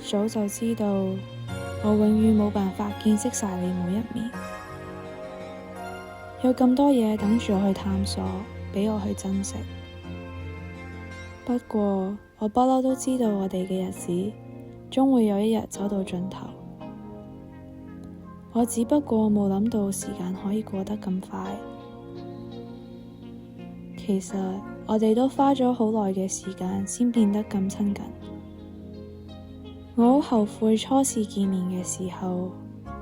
早就知道，我永遠冇辦法見識晒你每一面。有咁多嘢等住我去探索，俾我去珍惜。不過我不嬲都知道，我哋嘅日子終會有一日走到盡頭。我只不過冇諗到時間可以過得咁快。其實我哋都花咗好耐嘅時間先變得咁親近。我好後悔初次見面嘅時候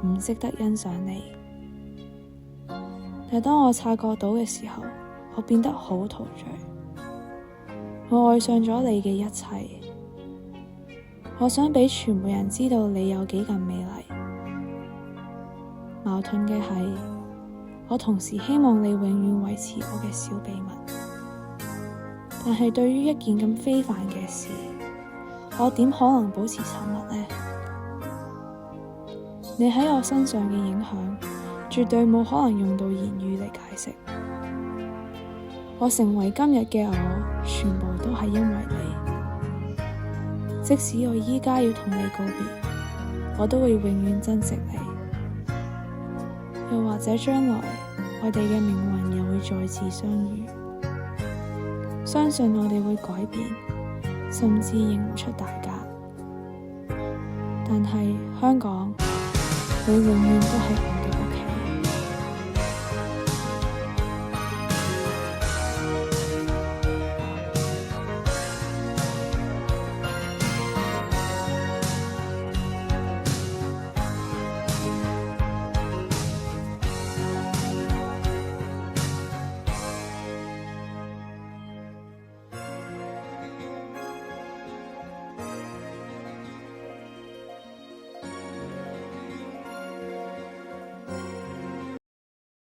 唔識得欣賞你，但當我察覺到嘅時候，我變得好陶醉。我愛上咗你嘅一切。我想俾全部人知道你有幾咁美麗。矛盾嘅係，我同時希望你永遠維持我嘅小秘密。但係對於一件咁非凡嘅事，我點可能保持沉默呢？你喺我身上嘅影響，絕對冇可能用到言語嚟解釋。我成為今日嘅我，全部都係因為你。即使我依家要同你告別，我都會永遠珍惜你。又或者將來，我哋嘅命運又會再次相遇。相信我哋會改變，甚至認唔出大家。但係香港，你永遠都係我。